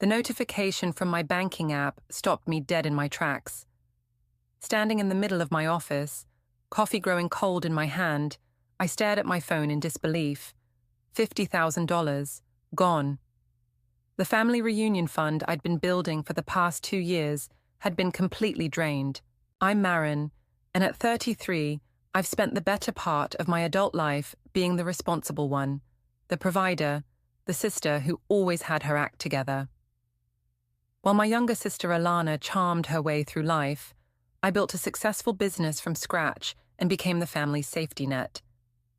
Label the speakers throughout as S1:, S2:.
S1: The notification from my banking app stopped me dead in my tracks. Standing in the middle of my office, coffee growing cold in my hand, I stared at my phone in disbelief. $50,000. Gone. The family reunion fund I'd been building for the past 2 years had been completely drained. I'm Marin, and at 33, I've spent the better part of my adult life being the responsible one, the provider, the sister who always had her act together. While my younger sister Alana charmed her way through life, I built a successful business from scratch and became the family's safety net.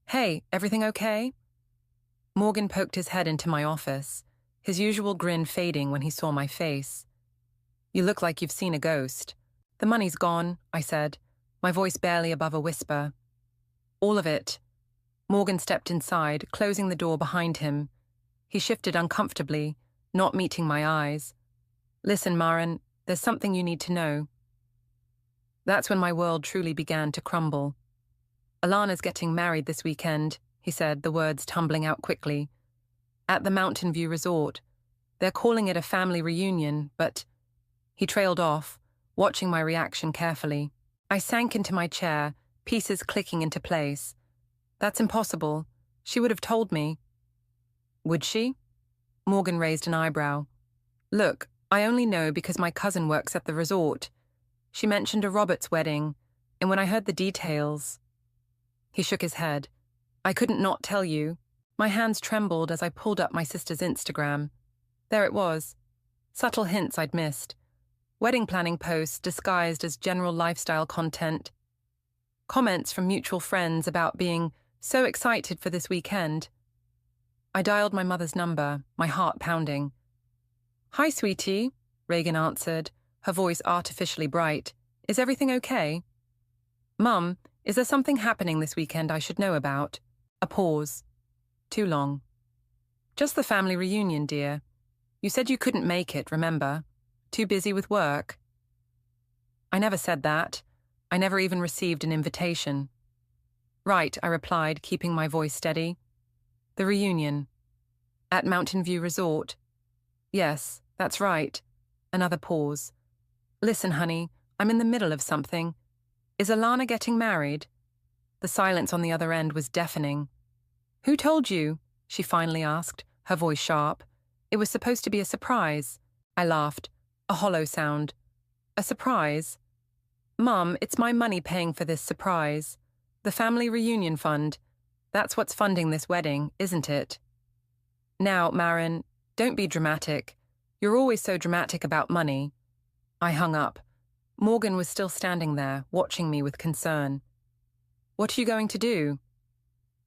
S1: "Hey, everything okay?" Morgan poked his head into my office, his usual grin fading when he saw my face. "You look like you've seen a ghost." "The money's gone," I said, my voice barely above a whisper. "All of it." Morgan stepped inside, closing the door behind him. He shifted uncomfortably, not meeting my eyes. "Listen, Marin, there's something you need to know." That's when my world truly began to crumble. "Alana's getting married this weekend," he said, the words tumbling out quickly. "At the Mountain View Resort. They're calling it a family reunion, but—" He trailed off, watching my reaction carefully. I sank into my chair, pieces clicking into place. "That's impossible. She would have told me." "Would she?" Morgan raised an eyebrow. "Look, I only know because my cousin works at the resort. She mentioned a Roberts wedding, and when I heard the details—" He shook his head. "I couldn't not tell you." My hands trembled as I pulled up my sister's Instagram. There it was. Subtle hints I'd missed. Wedding planning posts disguised as general lifestyle content. Comments from mutual friends about being so excited for this weekend. I dialed my mother's number, my heart pounding. "Hi, sweetie," Reagan answered, her voice artificially bright. "Is everything okay?" "Mum, is there something happening this weekend I should know about?" A pause. Too long. "Just the family reunion, dear. You said you couldn't make it, remember? Too busy with work." "I never said that. I never even received an invitation." "Right," I replied, keeping my voice steady. "The reunion. At Mountain View Resort." "Yes, that's right." Another pause. "Listen, honey, I'm in the middle of something. Is Alana getting married?" The silence on the other end was deafening. "Who told you?" she finally asked, her voice sharp. "It was supposed to be a surprise." I laughed, a hollow sound. "A surprise?" "Mum, it's my money paying for this surprise. The family reunion fund. That's what's funding this wedding, isn't it?" "Now, Marin, don't be dramatic. You're always so dramatic about money." I hung up. Morgan was still standing there, watching me with concern. "What are you going to do?"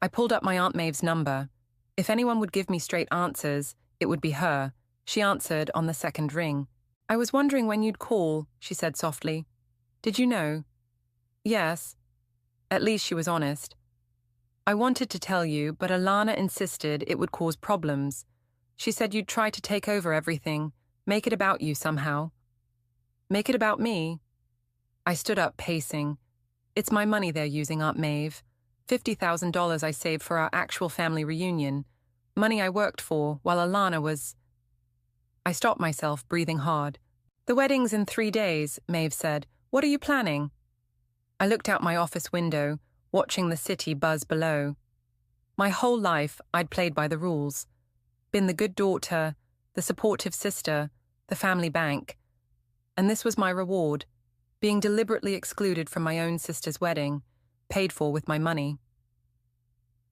S1: I pulled up my Aunt Maeve's number. If anyone would give me straight answers, it would be her. She answered on the second ring. "I was wondering when you'd call," she said softly. "Did you know?" "Yes." At least she was honest. "I wanted to tell you, but Alana insisted it would cause problems. She said you'd try to take over everything, make it about you somehow." "Make it about me?" I stood up, pacing. "It's my money they're using, Aunt Maeve. $50,000 I saved for our actual family reunion. Money I worked for while Alana was—" I stopped myself, breathing hard. "The wedding's in 3 days," Maeve said. "What are you planning?" I looked out my office window, watching the city buzz below. My whole life, I'd played by the rules. Been the good daughter, the supportive sister, the family bank. And this was my reward, being deliberately excluded from my own sister's wedding, paid for with my money.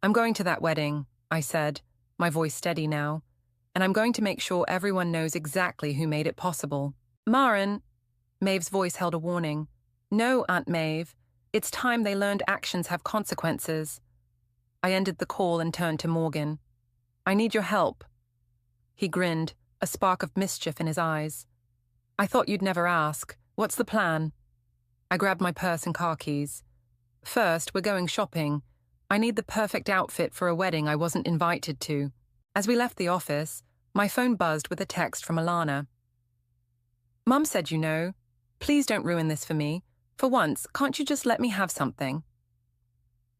S1: "I'm going to that wedding," I said, my voice steady now, "and I'm going to make sure everyone knows exactly who made it possible." "Marin," Maeve's voice held a warning. "No, Aunt Maeve. It's time they learned actions have consequences." I ended the call and turned to Morgan. "I need your help." He grinned, a spark of mischief in his eyes. "I thought you'd never ask. What's the plan?" I grabbed my purse and car keys. "First, we're going shopping. I need the perfect outfit for a wedding I wasn't invited to." As we left the office, my phone buzzed with a text from Alana. "Mum said you know. Please don't ruin this for me. For once, can't you just let me have something?"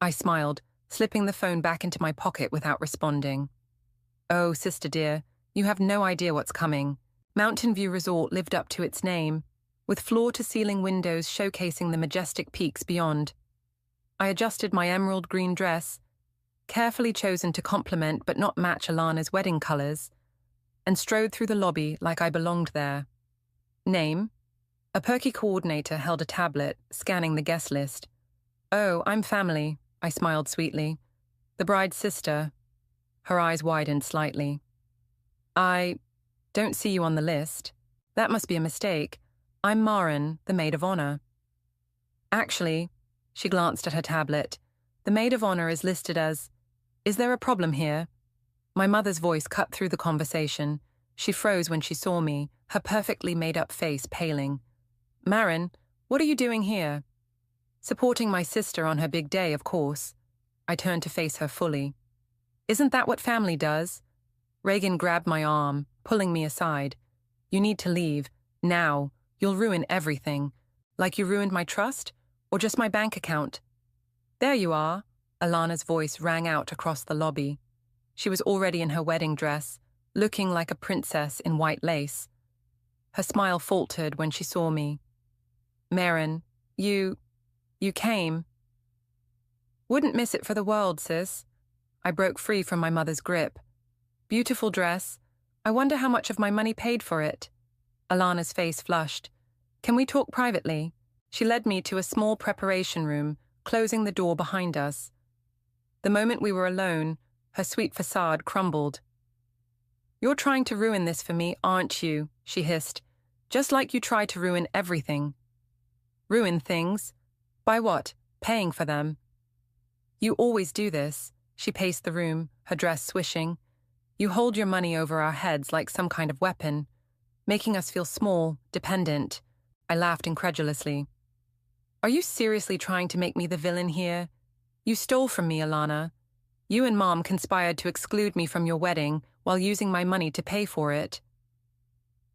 S1: I smiled, slipping the phone back into my pocket without responding. "Oh, sister dear, you have no idea what's coming. Mountain View Resort lived up to its name, with floor-to-ceiling windows showcasing the majestic peaks beyond. I adjusted my emerald green dress, carefully chosen to complement but not match Alana's wedding colors, and strode through the lobby like I belonged there. Name? A perky coordinator held a tablet, scanning the guest list. Oh, I'm family, I smiled sweetly. The bride's sister. Her eyes widened slightly. I don't see you on the list. That must be a mistake. I'm Maren, the maid of honor. Actually, she glanced at her tablet, the maid of honor is listed as, is there a problem here? My mother's voice cut through the conversation. She froze when she saw me, her perfectly made-up face paling. Maren, what are you doing here? Supporting my sister on her big day, of course. I turned to face her fully. Isn't that what family does? Reagan grabbed my arm, pulling me aside. You need to leave. Now. You'll ruin everything. Like you ruined my trust? Or just my bank account? There you are. Alana's voice rang out across the lobby. She was already in her wedding dress, looking like a princess in white lace. Her smile faltered when she saw me. Maren, you came. Wouldn't miss it for the world, sis. I broke free from my mother's grip. Beautiful dress. I wonder how much of my money paid for it. Alana's face flushed. Can we talk privately? She led me to a small preparation room, closing the door behind us. The moment we were alone, her sweet facade crumbled. You're trying to ruin this for me, aren't you? She hissed. Just like you try to ruin everything. Ruin things? By what? Paying for them. You always do this. She paced the room, her dress swishing. You hold your money over our heads like some kind of weapon, making us feel small, dependent. I laughed incredulously. Are you seriously trying to make me the villain here? You stole from me, Alana. You and Mom conspired to exclude me from your wedding while using my money to pay for it.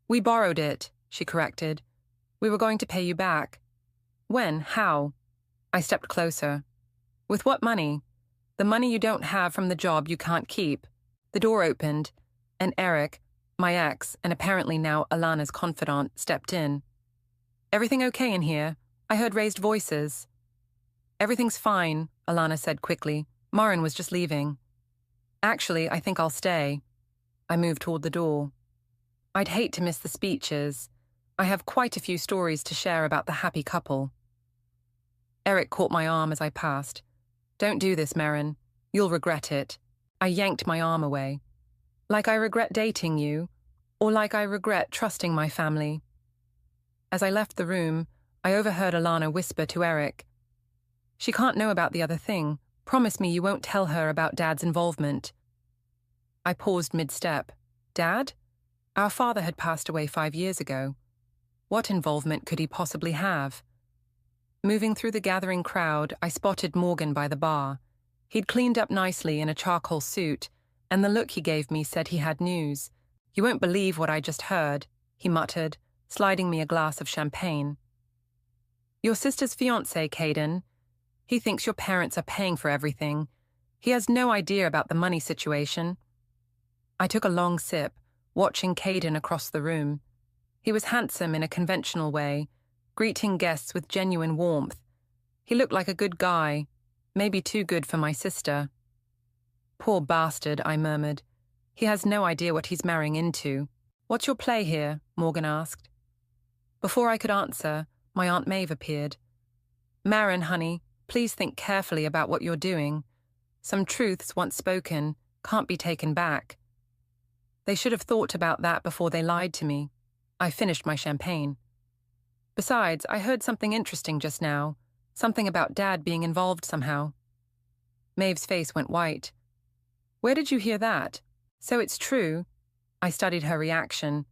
S1: We borrowed it, she corrected. We were going to pay you back. When? How? I stepped closer. With what money? The money you don't have from the job you can't keep. The door opened, and Eric, my ex, and apparently now Alana's confidant, stepped in. Everything okay in here? I heard raised voices. Everything's fine, Alana said quickly. Maren was just leaving. Actually, I think I'll stay. I moved toward the door. I'd hate to miss the speeches. I have quite a few stories to share about the happy couple. Eric caught my arm as I passed. Don't do this, Maren. You'll regret it. I yanked my arm away. Like I regret dating you, or like I regret trusting my family. As I left the room, I overheard Alana whisper to Eric. She can't know about the other thing. Promise me you won't tell her about Dad's involvement. I paused mid-step. Dad? Our father had passed away 5 years ago. What involvement could he possibly have? Moving through the gathering crowd, I spotted Morgan by the bar. He'd cleaned up nicely in a charcoal suit, and the look he gave me said he had news. You won't believe what I just heard, he muttered, sliding me a glass of champagne. Your sister's fiancé, Caden. He thinks your parents are paying for everything. He has no idea about the money situation. I took a long sip, watching Caden across the room. He was handsome in a conventional way, greeting guests with genuine warmth. He looked like a good guy, maybe too good for my sister. Poor bastard, I murmured. He has no idea what he's marrying into. What's your play here? Morgan asked. Before I could answer, my Aunt Maeve appeared. Maren, honey, please think carefully about what you're doing. Some truths, once spoken, can't be taken back. They should have thought about that before they lied to me. I finished my champagne. Besides, I heard something interesting just now. Something about Dad being involved somehow. Maeve's face went white. Where did you hear that? So it's true. I studied her reaction.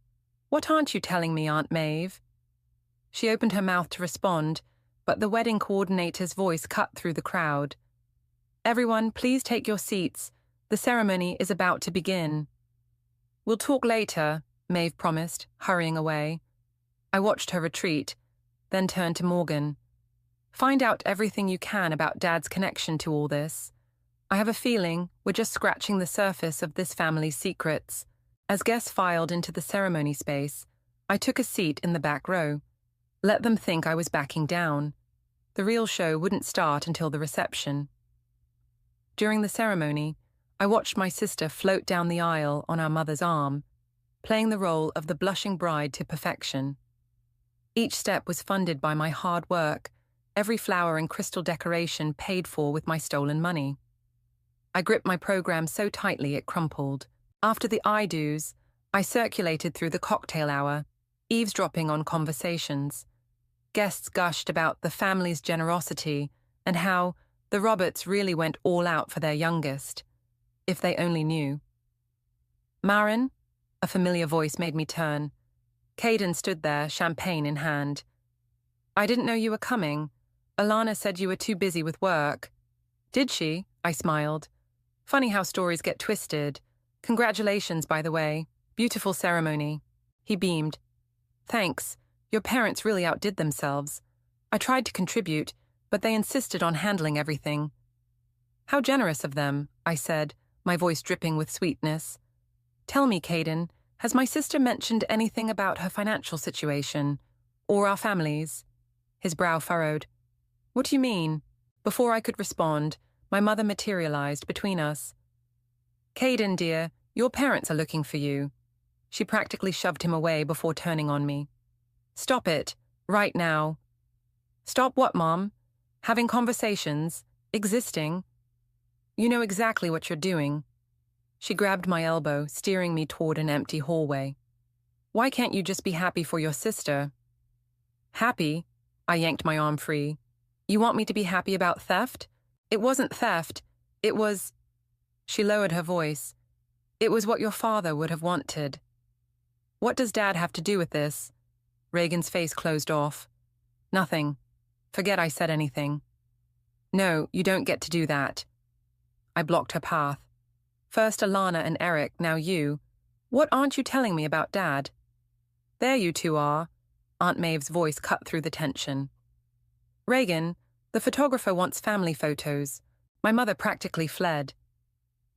S1: What aren't you telling me, Aunt Maeve? She opened her mouth to respond, but the wedding coordinator's voice cut through the crowd. Everyone, please take your seats. The ceremony is about to begin. We'll talk later, Maeve promised, hurrying away. I watched her retreat, then turned to Morgan. Find out everything you can about Dad's connection to all this. I have a feeling we're just scratching the surface of this family's secrets. As guests filed into the ceremony space, I took a seat in the back row. Let them think I was backing down. The real show wouldn't start until the reception. During the ceremony, I watched my sister float down the aisle on our mother's arm, playing the role of the blushing bride to perfection. Each step was funded by my hard work, every flower and crystal decoration paid for with my stolen money. I gripped my program so tightly it crumpled. After the I-dos, I circulated through the cocktail hour, eavesdropping on conversations. Guests gushed about the family's generosity and how the Roberts really went all out for their youngest. If they only knew. Marin? A familiar voice made me turn. Caden stood there, champagne in hand. I didn't know you were coming. Alana said you were too busy with work. Did she? I smiled. Funny how stories get twisted. Congratulations, by the way. Beautiful ceremony. He beamed. Thanks. Your parents really outdid themselves. I tried to contribute, but they insisted on handling everything. How generous of them, I said, my voice dripping with sweetness. Tell me, Caden, has my sister mentioned anything about her financial situation? Or our families? His brow furrowed. What do you mean? Before I could respond, my mother materialized between us. Caden, dear, your parents are looking for you. She practically shoved him away before turning on me. Stop it, right now. Stop what, Mom? Having conversations, existing. You know exactly what you're doing. She grabbed my elbow, steering me toward an empty hallway. Why can't you just be happy for your sister? Happy? I yanked my arm free. You want me to be happy about theft? It wasn't theft. It was... She lowered her voice. It was what your father would have wanted. What does Dad have to do with this? Reagan's face closed off. Nothing. Forget I said anything. No, you don't get to do that. I blocked her path. First Alana and Eric, now you. What aren't you telling me about Dad? There you two are. Aunt Maeve's voice cut through the tension. Reagan, the photographer wants family photos. My mother practically fled.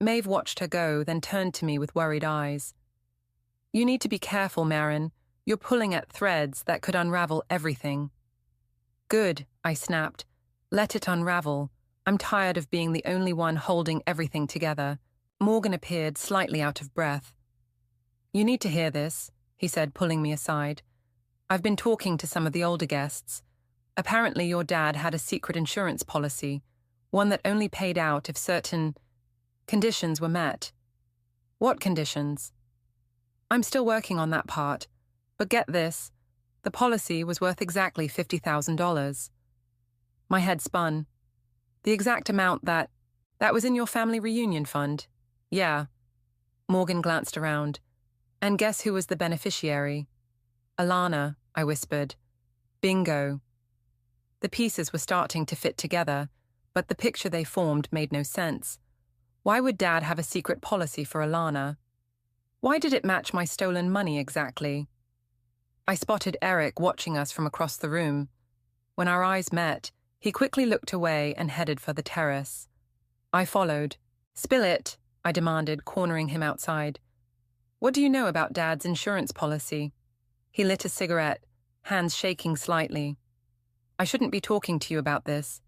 S1: Maeve watched her go, then turned to me with worried eyes. You need to be careful, Marin. You're pulling at threads that could unravel everything. Good, I snapped. Let it unravel. I'm tired of being the only one holding everything together. Morgan appeared, slightly out of breath. You need to hear this, he said, pulling me aside. I've been talking to some of the older guests. Apparently your dad had a secret insurance policy, one that only paid out if certain conditions were met. What conditions? I'm still working on that part, but get this, the policy was worth exactly $50,000. My head spun. The exact amount that was in your family reunion fund? Yeah. Morgan glanced around. And guess who was the beneficiary? Alana, I whispered. Bingo. The pieces were starting to fit together, but the picture they formed made no sense. Why would Dad have a secret policy for Alana? Why did it match my stolen money exactly? I spotted Eric watching us from across the room. When our eyes met, he quickly looked away and headed for the terrace. I followed. Spill it, I demanded, cornering him outside. What do you know about Dad's insurance policy? He lit a cigarette, hands shaking slightly. I shouldn't be talking to you about this.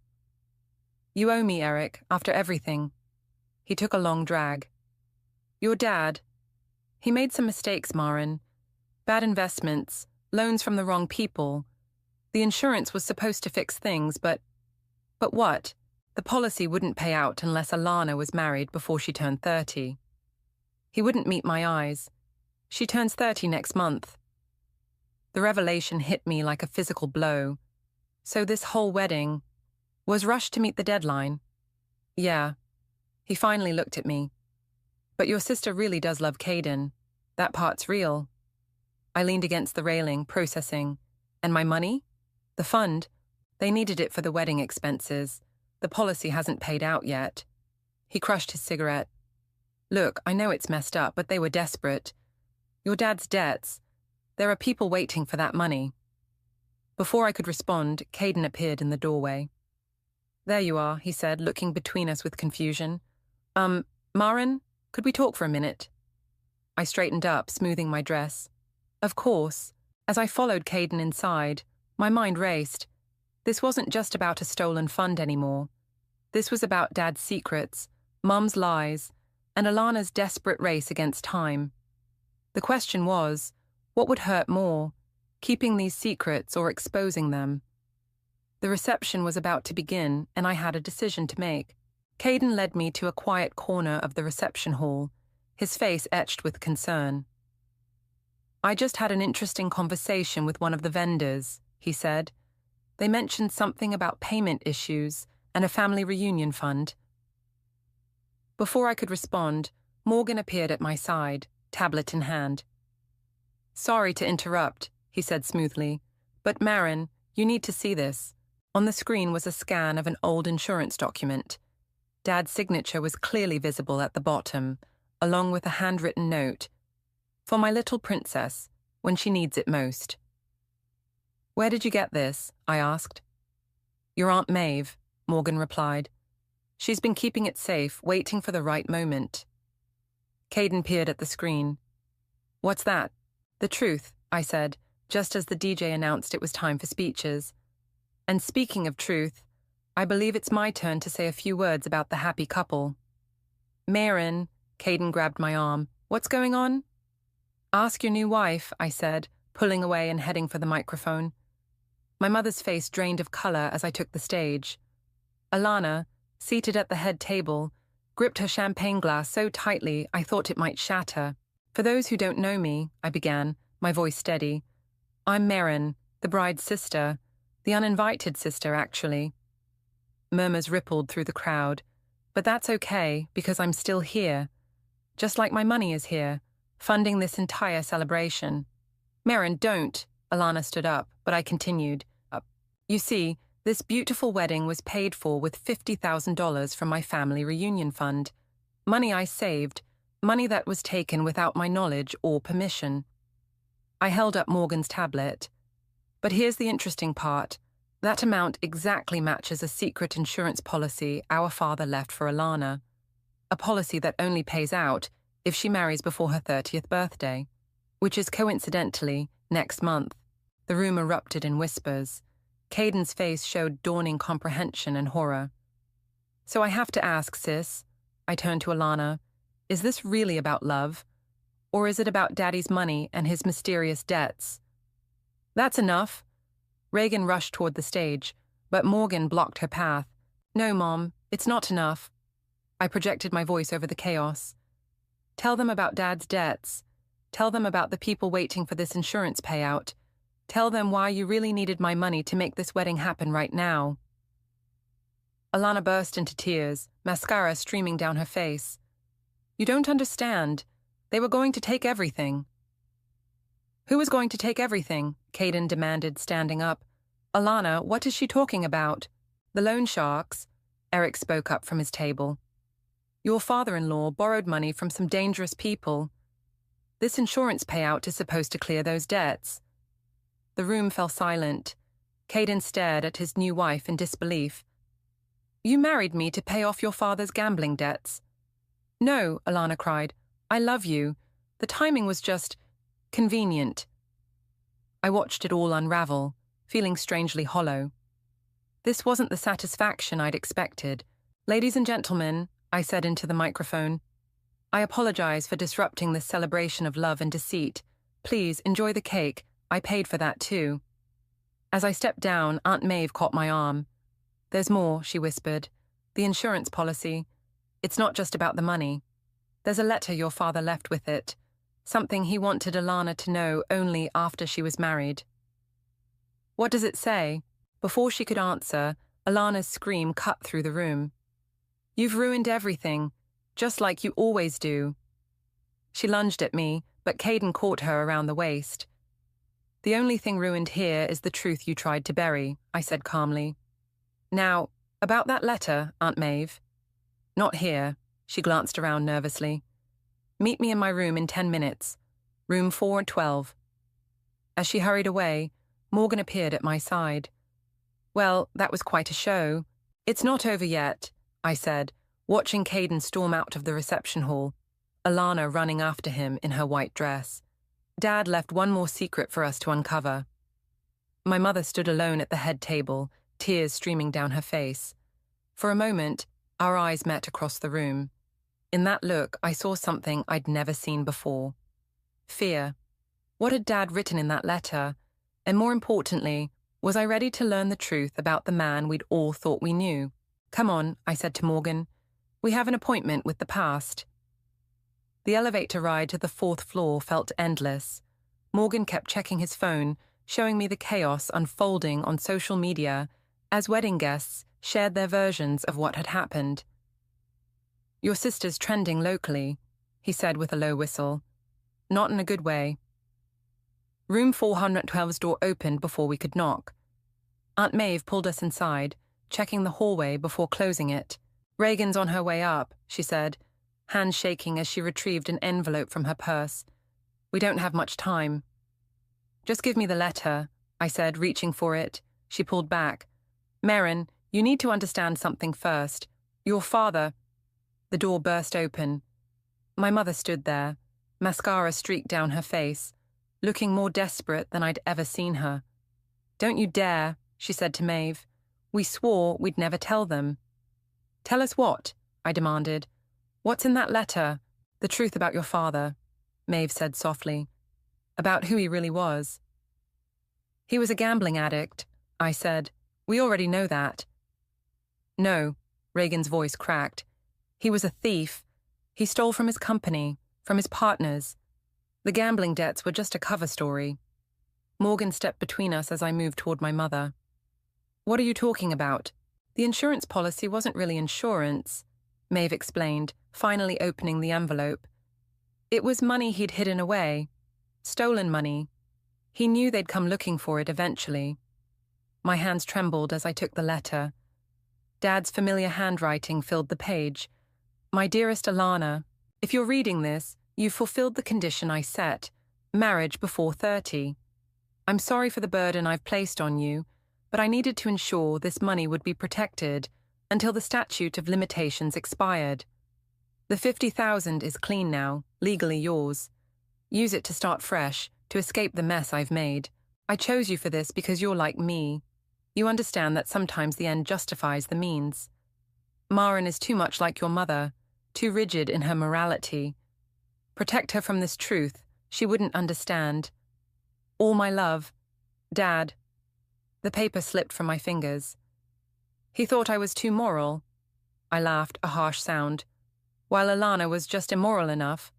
S1: You owe me, Eric, after everything. He took a long drag. Your dad. He made some mistakes, Marin. Bad investments, loans from the wrong people. The insurance was supposed to fix things, but what? The policy wouldn't pay out unless Alana was married before she turned 30. He wouldn't meet my eyes. She turns 30 next month. The revelation hit me like a physical blow. So this whole wedding was rushed to meet the deadline. Yeah. He finally looked at me. But your sister really does love Caden. That part's real. I leaned against the railing, processing. And my money? The fund? They needed it for the wedding expenses. The policy hasn't paid out yet. He crushed his cigarette. Look, I know it's messed up, but they were desperate. Your dad's debts. There are people waiting for that money. Before I could respond, Caden appeared in the doorway. There you are, he said, looking between us with confusion. Marin, could we talk for a minute? I straightened up, smoothing my dress. Of course. As I followed Caden inside, my mind raced. This wasn't just about a stolen fund anymore. This was about Dad's secrets, Mum's lies, and Alana's desperate race against time. The question was, what would hurt more, keeping these secrets or exposing them? The reception was about to begin, and I had a decision to make. Caden led me to a quiet corner of the reception hall, his face etched with concern. I just had an interesting conversation with one of the vendors, he said. They mentioned something about payment issues and a family reunion fund. Before I could respond, Morgan appeared at my side, tablet in hand. Sorry to interrupt, he said smoothly, but Marin, you need to see this. On the screen was a scan of an old insurance document. Dad's signature was clearly visible at the bottom, along with a handwritten note. For my little princess, when she needs it most. Where did you get this? I asked. Your Aunt Maeve, Morgan replied. She's been keeping it safe, waiting for the right moment. Caden peered at the screen. What's that? The truth, I said, just as the DJ announced it was time for speeches. And speaking of truth, I believe it's my turn to say a few words about the happy couple. Marin, Caden grabbed my arm. What's going on? Ask your new wife, I said, pulling away and heading for the microphone. My mother's face drained of color as I took the stage. Alana, seated at the head table, gripped her champagne glass so tightly I thought it might shatter. For those who don't know me, I began, my voice steady. I'm Marin, the bride's sister, the uninvited sister, actually. Murmurs rippled through the crowd, but that's okay because I'm still here, just like my money is here, funding this entire celebration. Marin, don't. Alana stood up, but I continued. You see, this beautiful wedding was paid for with $50,000 from my family reunion fund. Money I saved, money that was taken without my knowledge or permission. I held up Morgan's tablet. But here's the interesting part. That amount exactly matches a secret insurance policy our father left for Alana. A policy that only pays out if she marries before her 30th birthday, which is coincidentally next month. The room erupted in whispers. Caden's face showed dawning comprehension and horror. So I have to ask, sis, I turned to Alana, is this really about love? Or is it about Daddy's money and his mysterious debts? That's enough. Reagan rushed toward the stage, but Morgan blocked her path. No, Mom, it's not enough. I projected my voice over the chaos. Tell them about Dad's debts. Tell them about the people waiting for this insurance payout. Tell them why you really needed my money to make this wedding happen right now. Alana burst into tears, mascara streaming down her face. You don't understand. They were going to take everything. Who was going to take everything? Caden demanded, standing up. Alana, what is she talking about? The loan sharks, Eric spoke up from his table. Your father-in-law borrowed money from some dangerous people. This insurance payout is supposed to clear those debts. The room fell silent. Caden stared at his new wife in disbelief. You married me to pay off your father's gambling debts. No, Alana cried. I love you. The timing was just convenient. I watched it all unravel, feeling strangely hollow. This wasn't the satisfaction I'd expected. Ladies and gentlemen, I said into the microphone, I apologize for disrupting this celebration of love and deceit. Please enjoy the cake. I paid for that too. As I stepped down, Aunt Maeve caught my arm. There's more, she whispered. The insurance policy. It's not just about the money. There's a letter your father left with it. Something he wanted Alana to know only after she was married. What does it say? Before she could answer, Alana's scream cut through the room. You've ruined everything, just like you always do. She lunged at me, but Caden caught her around the waist. The only thing ruined here is the truth you tried to bury, I said calmly. Now, about that letter, Aunt Maeve. Not here, she glanced around nervously. Meet me in my room in 10 minutes. Room 412. As she hurried away, Morgan appeared at my side. Well, that was quite a show. It's not over yet, I said, watching Caden storm out of the reception hall. Alana running after him in her white dress. Dad left one more secret for us to uncover. My mother stood alone at the head table, tears streaming down her face. For a moment, our eyes met across the room. In that look, I saw something I'd never seen before. Fear. What had Dad written in that letter? And more importantly, was I ready to learn the truth about the man we'd all thought we knew? "Come on," I said to Morgan. "We have an appointment with the past." The elevator ride to the 4th floor felt endless. Morgan kept checking his phone, showing me the chaos unfolding on social media as wedding guests shared their versions of what had happened. "Your sister's trending locally," he said with a low whistle. "Not in a good way." Room 412's door opened before we could knock. Aunt Maeve pulled us inside, checking the hallway before closing it. "Reagan's on her way up," she said, hands shaking as she retrieved an envelope from her purse. "We don't have much time." "Just give me the letter," I said, reaching for it. She pulled back. "Merrin, you need to understand something first. Your father—" The door burst open. My mother stood there, mascara streaked down her face, looking more desperate than I'd ever seen her. "Don't you dare," she said to Maeve. "We swore we'd never tell them." "Tell us what?" I demanded. "What's in that letter?" "The truth about your father," Maeve said softly. "About who he really was." "He was a gambling addict," I said. "We already know that." "No," Reagan's voice cracked. "He was a thief. He stole from his company, from his partners. The gambling debts were just a cover story." Morgan stepped between us as I moved toward my mother. "What are you talking about?" "The insurance policy wasn't really insurance," Maeve explained, finally opening the envelope. "It was money he'd hidden away. Stolen money. He knew they'd come looking for it eventually." My hands trembled as I took the letter. Dad's familiar handwriting filled the page. "My dearest Alana, if you're reading this, you've fulfilled the condition I set, marriage before 30. I'm sorry for the burden I've placed on you, but I needed to ensure this money would be protected until the statute of limitations expired. The 50,000 is clean now, legally yours. Use it to start fresh, to escape the mess I've made. I chose you for this because you're like me. You understand that sometimes the end justifies the means. Maren is too much like your mother, too rigid in her morality. Protect her from this truth, she wouldn't understand. All my love. Dad." The paper slipped from my fingers. "He thought I was too moral." I laughed, a harsh sound. "While Alana was just immoral enough."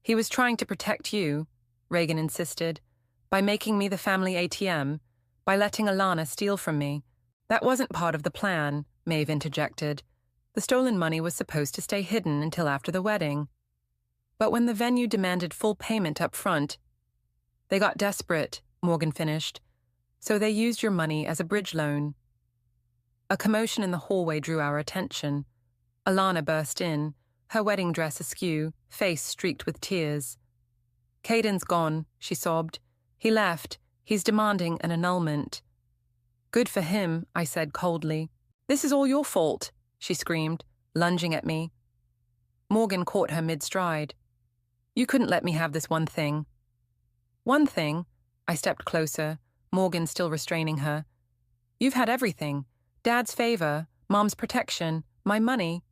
S1: "He was trying to protect you," Reagan insisted, "by making me the family ATM, by letting Alana steal from me." "That wasn't part of the plan," Maeve interjected. "The stolen money was supposed to stay hidden until after the wedding. But when the venue demanded full payment up front, they got desperate," Morgan finished. "So they used your money as a bridge loan." A commotion in the hallway drew our attention. Alana burst in, her wedding dress askew, face streaked with tears. "Caden's gone," she sobbed. "He left. He's demanding an annulment." "Good for him," I said coldly. "This is all your fault," she screamed, lunging at me. Morgan caught her mid-stride. "You couldn't let me have this one thing." "One thing?" I stepped closer, Morgan still restraining her. "You've had everything. Dad's favor, Mom's protection, my money."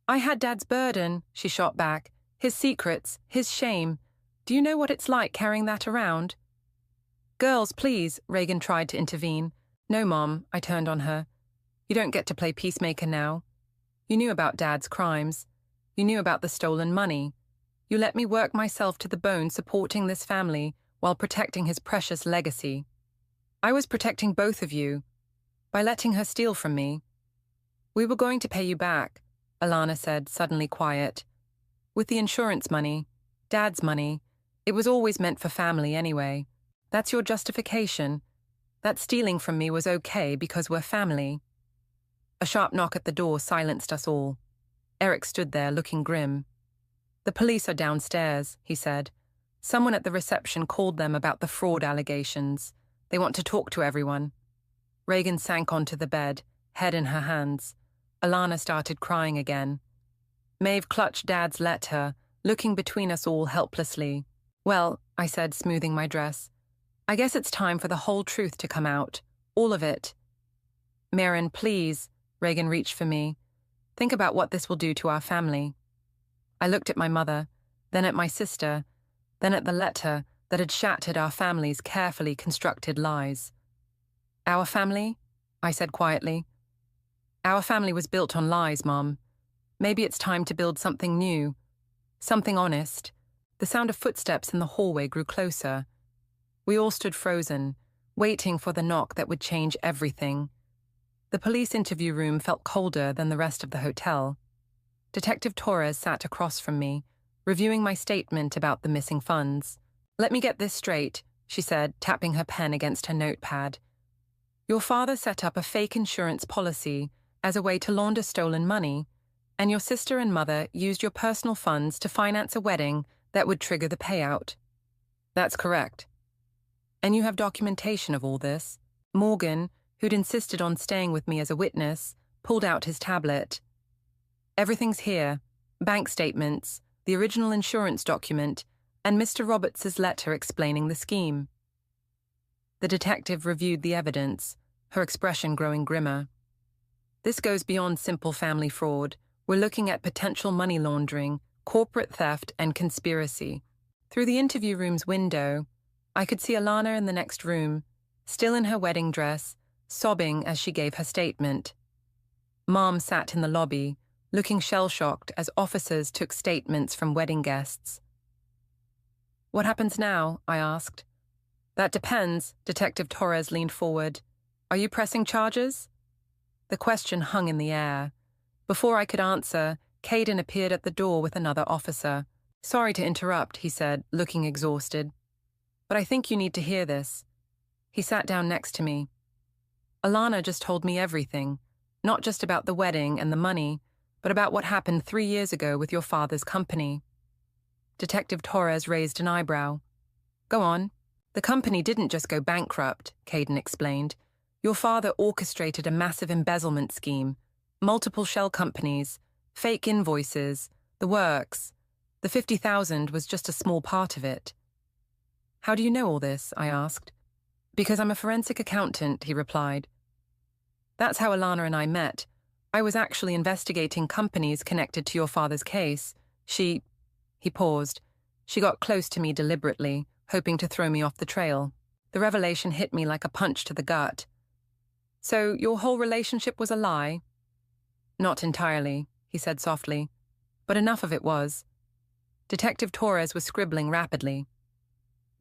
S1: "I had Dad's burden," she shot back. "His secrets, his shame. Do you know what it's like carrying that around?" "Girls, please," Reagan tried to intervene. "No, Mom," I turned on her. "You don't get to play peacemaker now. You knew about Dad's crimes. You knew about the stolen money. You let me work myself to the bone supporting this family while protecting his precious legacy. I was protecting both of you by letting her steal from me." "We were going to pay you back," Alana said, suddenly quiet. "With the insurance money, Dad's money. It was always meant for family anyway. That's your justification. That stealing from me was okay because we're family." A sharp knock at the door silenced us all. Eric stood there looking grim. "The police are downstairs," he said. "Someone at the reception called them about the fraud allegations. They want to talk to everyone." Reagan sank onto the bed, head in her hands. Alana started crying again. Maeve clutched Dad's letter, looking between us all helplessly. "Well," I said, smoothing my dress, "I guess it's time for the whole truth to come out. All of it." "Maren, please," Reagan reached for me. "Think about what this will do to our family." I looked at my mother, then at my sister, then at the letter that had shattered our family's carefully constructed lies. "Our family?" I said quietly. "Our family was built on lies, Mom. Maybe it's time to build something new. Something honest." The sound of footsteps in the hallway grew closer. We all stood frozen, waiting for the knock that would change everything. The police interview room felt colder than the rest of the hotel. Detective Torres sat across from me, reviewing my statement about the missing funds. "Let me get this straight," she said, tapping her pen against her notepad. "Your father set up a fake insurance policy as a way to launder stolen money, and your sister and mother used your personal funds to finance a wedding that would trigger the payout." "That's correct." "And you have documentation of all this?" Morgan, who'd insisted on staying with me as a witness, pulled out his tablet. "Everything's here. Bank statements, the original insurance document, and Mr. Roberts' letter explaining the scheme." The detective reviewed the evidence, her expression growing grimmer. "This goes beyond simple family fraud. We're looking at potential money laundering, corporate theft, and conspiracy." Through the interview room's window, I could see Alana in the next room, still in her wedding dress, sobbing as she gave her statement. Mom sat in the lobby, looking shell-shocked as officers took statements from wedding guests. "What happens now?" I asked. "That depends." Detective Torres leaned forward. "Are you pressing charges?" The question hung in the air. Before I could answer, Caden appeared at the door with another officer. "Sorry to interrupt," he said, looking exhausted, "but I think you need to hear this." He sat down next to me. "Alana just told me everything, not just about the wedding and the money, but about what happened 3 years ago with your father's company." Detective Torres raised an eyebrow. "Go on." "The company didn't just go bankrupt," Caden explained. "Your father orchestrated a massive embezzlement scheme, multiple shell companies, fake invoices, the works. The 50,000 was just a small part of it." "How do you know all this?" I asked. "Because I'm a forensic accountant," he replied. "That's how Alana and I met. I was actually investigating companies connected to your father's case. He paused. She got close to me deliberately, hoping to throw me off the trail. The revelation hit me like a punch to the gut. "So your whole relationship was a lie?" "Not entirely," he said softly, "but enough of it was." Detective Torres was scribbling rapidly.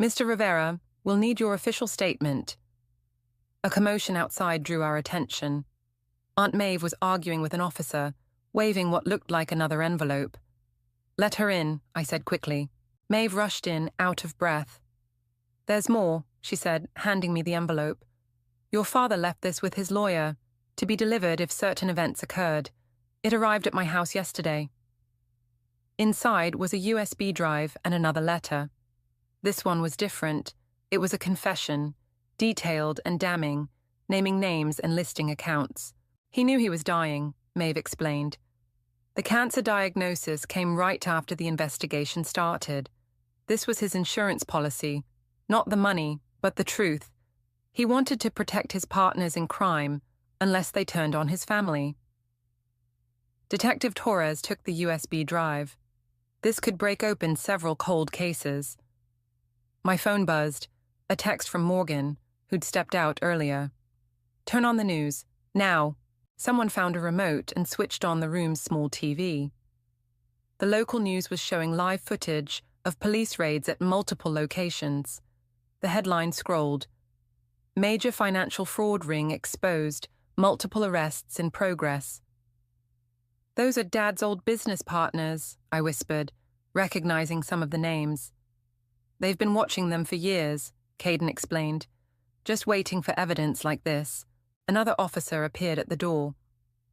S1: "Mr. Rivera, we'll need your official statement." A commotion outside drew our attention. Aunt Maeve was arguing with an officer, waving what looked like another envelope. "Let her in," I said quickly. Maeve rushed in, out of breath. "There's more," she said, handing me the envelope. "Your father left this with his lawyer, to be delivered if certain events occurred. It arrived at my house yesterday." Inside was a USB drive and another letter. This one was different. It was a confession, detailed and damning, naming names and listing accounts. "He knew he was dying," Maeve explained. "The cancer diagnosis came right after the investigation started. This was his insurance policy, not the money, but the truth. He wanted to protect his partners in crime unless they turned on his family." Detective Torres took the USB drive. This could break open several cold cases. My phone buzzed, a text from Morgan, who'd stepped out earlier. "Turn on the news, now." Someone found a remote and switched on the room's small TV. The local news was showing live footage of police raids at multiple locations. The headline scrolled, "Major financial fraud ring exposed, multiple arrests in progress." "Those are Dad's old business partners," I whispered, recognizing some of the names. "They've been watching them for years," Caden explained, "just waiting for evidence like this." Another officer appeared at the door.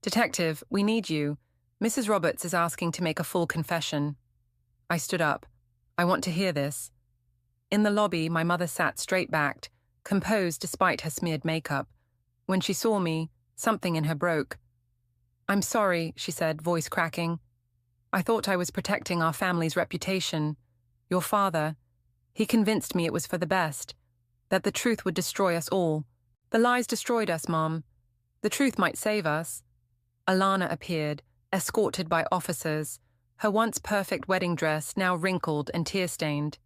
S1: "Detective, we need you. Mrs. Roberts is asking to make a full confession." I stood up. "I want to hear this." In the lobby, my mother sat straight-backed, composed despite her smeared makeup. When she saw me, something in her broke. "I'm sorry," she said, voice cracking. I thought I was protecting our family's reputation. Your father, he convinced me it was for the best, that the truth would destroy us all. The lies destroyed us, Mom. The truth might save us. Alana appeared, escorted by officers, her once perfect wedding dress now wrinkled and tear-stained.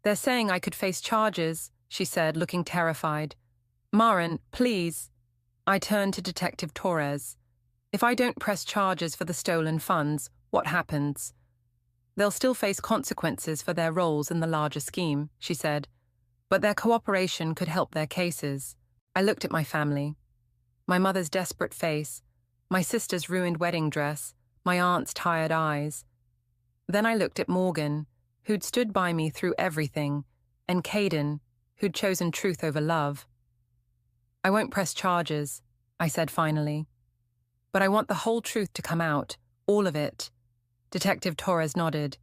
S1: They're saying I could face charges, she said, looking terrified. Maren, please. I turned to Detective Torres. If I don't press charges for the stolen funds, what happens? They'll still face consequences for their roles in the larger scheme, she said, but their cooperation could help their cases. I looked at my family. My mother's desperate face, my sister's ruined wedding dress, my aunt's tired eyes. Then I looked at Morgan, who'd stood by me through everything, and Caden, who'd chosen truth over love. I won't press charges, I said finally. But I want the whole truth to come out, all of it. Detective Torres nodded.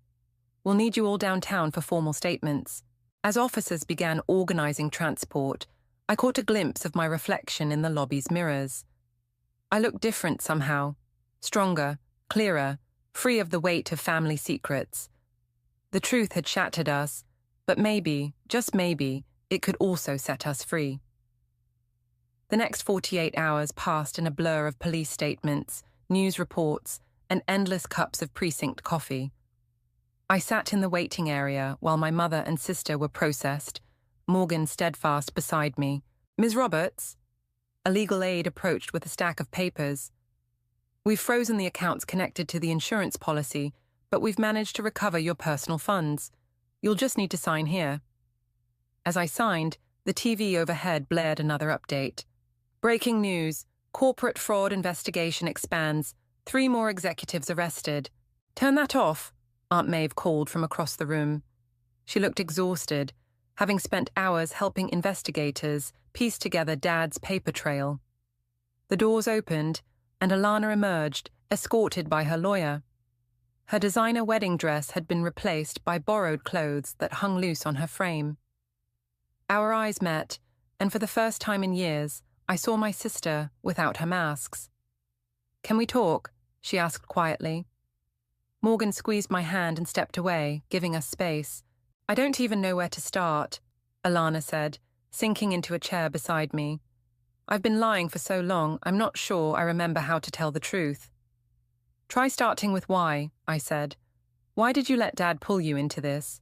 S1: We'll need you all downtown for formal statements. As officers began organizing transport, I caught a glimpse of my reflection in the lobby's mirrors. I looked different somehow, stronger, clearer, free of the weight of family secrets. The truth had shattered us, but maybe, just maybe, it could also set us free. The next 48 hours passed in a blur of police statements, news reports, and endless cups of precinct coffee. I sat in the waiting area while my mother and sister were processed, Morgan steadfast beside me. Ms. Roberts? A legal aide approached with a stack of papers. We've frozen the accounts connected to the insurance policy, but we've managed to recover your personal funds. You'll just need to sign here. As I signed, the TV overhead blared another update. Breaking news. Corporate fraud investigation expands. 3 more executives arrested. Turn that off, Aunt Maeve called from across the room. She looked exhausted, having spent hours helping investigators piece together Dad's paper trail. The doors opened, and Alana emerged, escorted by her lawyer. Her designer wedding dress had been replaced by borrowed clothes that hung loose on her frame. Our eyes met, and for the first time in years, I saw my sister without her masks. Can we talk? She asked quietly. Morgan squeezed my hand and stepped away, giving us space. I don't even know where to start, Alana said, sinking into a chair beside me. I've been lying for so long, I'm not sure I remember how to tell the truth. Try starting with why, I said. Why did you let Dad pull you into this?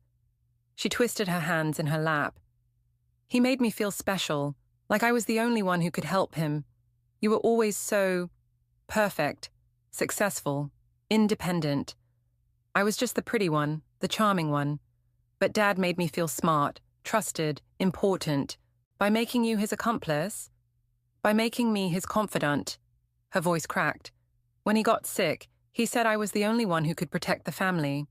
S1: She twisted her hands in her lap. He made me feel special, like I was the only one who could help him. You were always so perfect, successful, independent. I was just the pretty one, the charming one. But Dad made me feel smart, trusted, important. By making you his accomplice? By making me his confidant. Her voice cracked. When he got sick, he said I was the only one who could protect the family.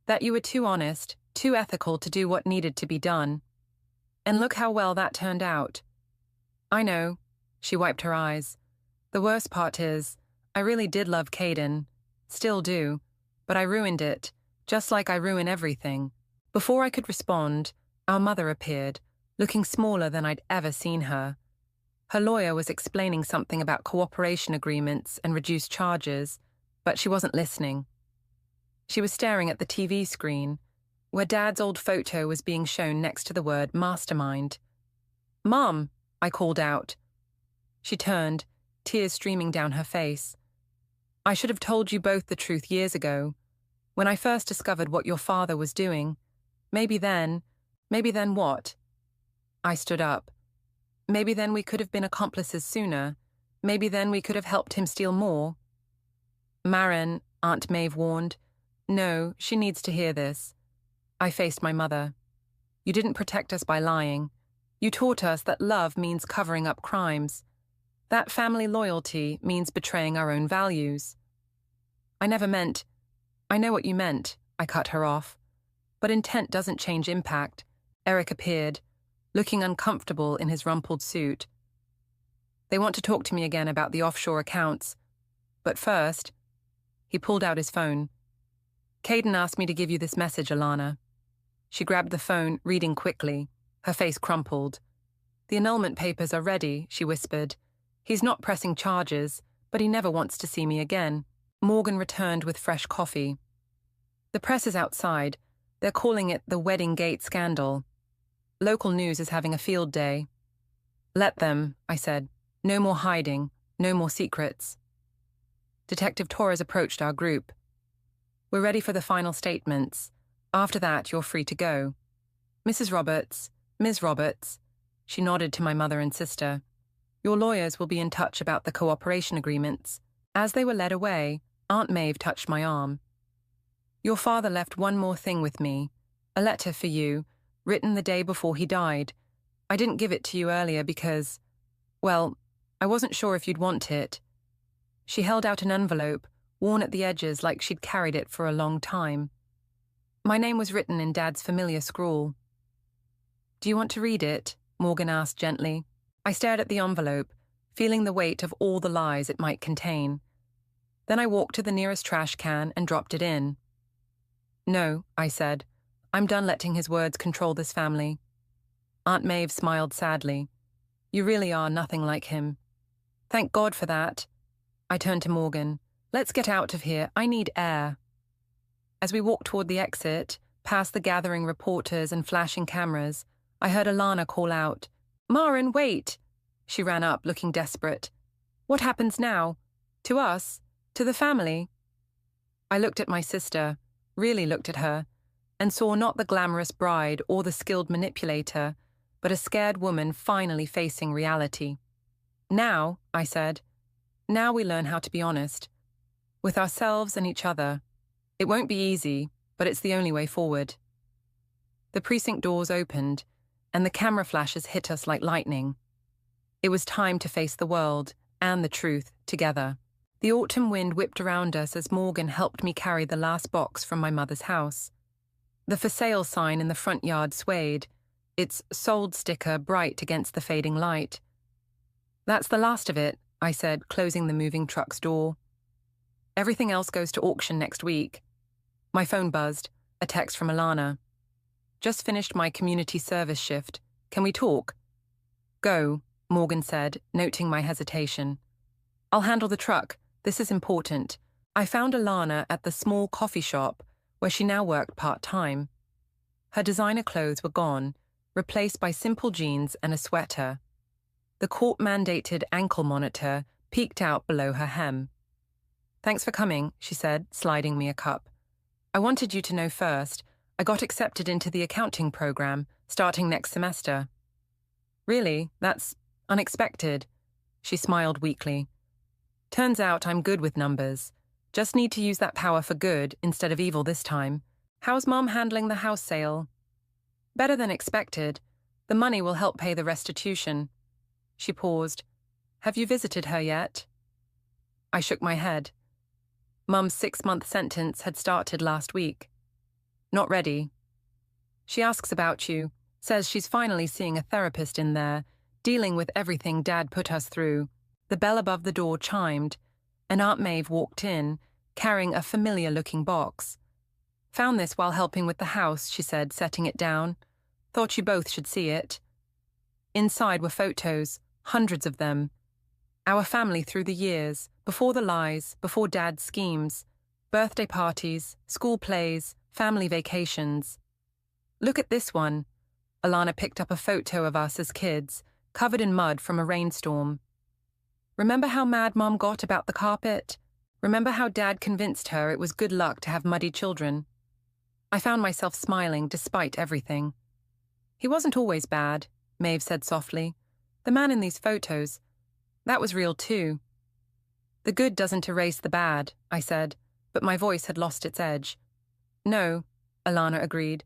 S1: That you were too honest, too ethical to do what needed to be done. And look how well that turned out. I know. She wiped her eyes. The worst part is, I really did love Caden. Still do. But I ruined it, just like I ruin everything. Before I could respond, our mother appeared, looking smaller than I'd ever seen her. Her lawyer was explaining something about cooperation agreements and reduced charges, but she wasn't listening. She was staring at the TV screen, where Dad's old photo was being shown next to the word mastermind. Mom, I called out. She turned, tears streaming down her face. I should have told you both the truth years ago, when I first discovered what your father was doing. Maybe then what? I stood up. Maybe then we could have been accomplices sooner. Maybe then we could have helped him steal more. Maren, Aunt Maeve warned. No, she needs to hear this. I faced my mother. You didn't protect us by lying. You taught us that love means covering up crimes. That family loyalty means betraying our own values. I know what you meant, I cut her off. But intent doesn't change impact. Eric appeared, looking uncomfortable in his rumpled suit. They want to talk to me again about the offshore accounts. But first, he pulled out his phone. Caden asked me to give you this message, Alana. She grabbed the phone, reading quickly. Her face crumpled. The annulment papers are ready, she whispered. He's not pressing charges, but he never wants to see me again. Morgan returned with fresh coffee. The press is outside. They're calling it the Wedding Gate scandal. Local news is having a field day. Let them, I said. No more hiding, no more secrets. Detective Torres approached our group. We're ready for the final statements. After that, you're free to go. Mrs. Roberts, Ms. Roberts, she nodded to my mother and sister. Your lawyers will be in touch about the cooperation agreements. As they were led away, Aunt Maeve touched my arm. Your father left one more thing with me, a letter for you, written the day before he died. I didn't give it to you earlier because, well, I wasn't sure if you'd want it. She held out an envelope, worn at the edges like she'd carried it for a long time. My name was written in Dad's familiar scrawl. Do you want to read it? Morgan asked gently. I stared at the envelope, feeling the weight of all the lies it might contain. Then I walked to the nearest trash can and dropped it in. No, I said. I'm done letting his words control this family. Aunt Maeve smiled sadly. You really are nothing like him. Thank God for that. I turned to Morgan. Let's get out of here. I need air. As we walked toward the exit, past the gathering reporters and flashing cameras, I heard Alana call out, Marin, wait! She ran up, looking desperate. What happens now? To us? To the family? I looked at my sister, really looked at her, and saw not the glamorous bride or the skilled manipulator, but a scared woman finally facing reality. Now, I said, now we learn how to be honest. With ourselves and each other. It won't be easy, but it's the only way forward. The precinct doors opened, and the camera flashes hit us like lightning. It was time to face the world and the truth together. The autumn wind whipped around us as Morgan helped me carry the last box from my mother's house. The for sale sign in the front yard swayed, its sold sticker bright against the fading light. That's the last of it, I said, closing the moving truck's door. Everything else goes to auction next week. My phone buzzed, a text from Alana. Just finished my community service shift. Can we talk? Go, Morgan said, noting my hesitation. I'll handle the truck. This is important. I found Alana at the small coffee shop where she now worked part-time. Her designer clothes were gone, replaced by simple jeans and a sweater. The court-mandated ankle monitor peeked out below her hem. Thanks for coming, she said, sliding me a cup. I wanted you to know first. I got accepted into the accounting program, starting next semester. Really? That's unexpected. She smiled weakly. Turns out I'm good with numbers. Just need to use that power for good instead of evil this time. How's Mom handling the house sale? Better than expected. The money will help pay the restitution. She paused. Have you visited her yet? I shook my head. Mum's 6-month sentence had started last week. Not ready. She asks about you, says she's finally seeing a therapist in there, dealing with everything Dad put us through. The bell above the door chimed, and Aunt Maeve walked in, carrying a familiar-looking box. Found this while helping with the house, she said, setting it down. Thought you both should see it. Inside were photos, hundreds of them. Our family through the years, before the lies, before Dad's schemes. Birthday parties, school plays, family vacations. Look at this one. Alana picked up a photo of us as kids, covered in mud from a rainstorm. Remember how mad Mom got about the carpet? Remember how Dad convinced her it was good luck to have muddy children? I found myself smiling despite everything. He wasn't always bad, Maeve said softly. The man in these photos, that was real too. The good doesn't erase the bad, I said, but my voice had lost its edge. No, Alana agreed,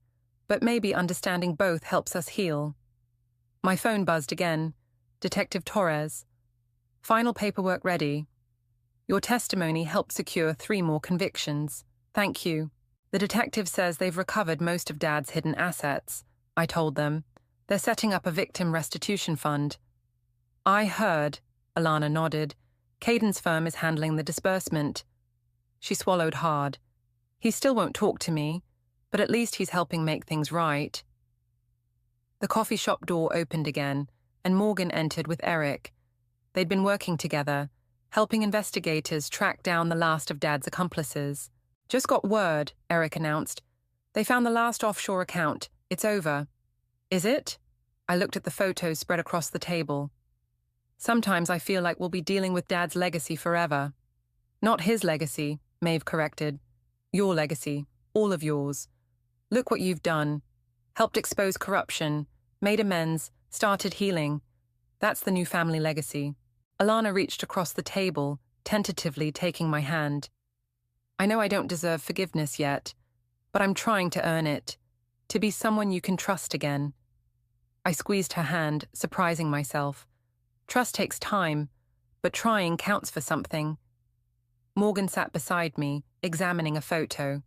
S1: but maybe understanding both helps us heal. My phone buzzed again. Detective Torres. Final paperwork ready. Your testimony helped secure 3 more convictions. Thank you. The detective says they've recovered most of Dad's hidden assets. I told them. They're setting up a victim restitution fund. I heard, Alana nodded. Caden's firm is handling the disbursement. She swallowed hard. He still won't talk to me, but at least he's helping make things right. The coffee shop door opened again, and Morgan entered with Eric. They'd been working together, helping investigators track down the last of Dad's accomplices. Just got word, Eric announced. They found the last offshore account. It's over. Is it? I looked at the photos spread across the table. Sometimes I feel like we'll be dealing with Dad's legacy forever. Not his legacy, Maeve corrected. Your legacy, all of yours. Look what you've done. Helped expose corruption, made amends, started healing. That's the new family legacy. Alana reached across the table, tentatively taking my hand. I know I don't deserve forgiveness yet, but I'm trying to earn it, to be someone you can trust again. I squeezed her hand, surprising myself. Trust takes time, but trying counts for something. Morgan sat beside me, examining a photo.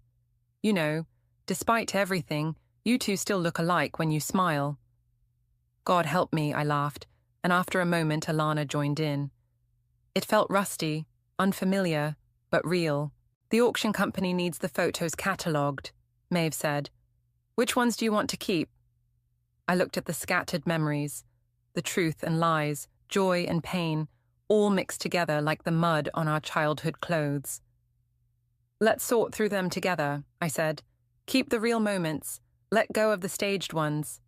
S1: You know, despite everything, you two still look alike when you smile. God help me, I laughed, and after a moment Alana joined in. It felt rusty, unfamiliar, but real. The auction company needs the photos catalogued, Maeve said. Which ones do you want to keep? I looked at the scattered memories, the truth and lies, joy and pain, all mixed together like the mud on our childhood clothes. Let's sort through them together, I said. Keep the real moments, let go of the staged ones.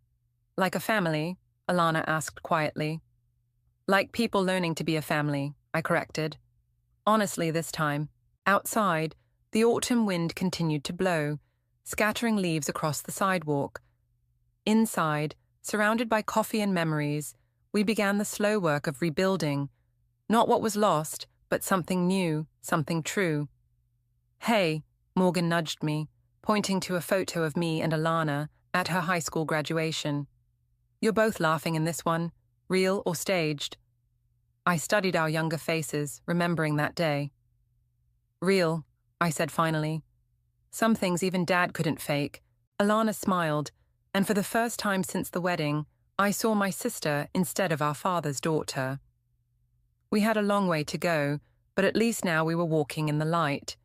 S1: Like a family? Alana asked quietly. Like people learning to be a family, I corrected. Honestly this time. Outside, the autumn wind continued to blow, scattering leaves across the sidewalk. Inside, surrounded by coffee and memories, we began the slow work of rebuilding. Not what was lost, but something new, something true. Hey, Morgan nudged me, pointing to a photo of me and Alana at her high school graduation. You're both laughing in this one, real or staged. I studied our younger faces, remembering that day. Real, I said finally. Some things even Dad couldn't fake. Alana smiled, and for the first time since the wedding, I saw my sister instead of our father's daughter. We had a long way to go, but at least now we were walking in the light.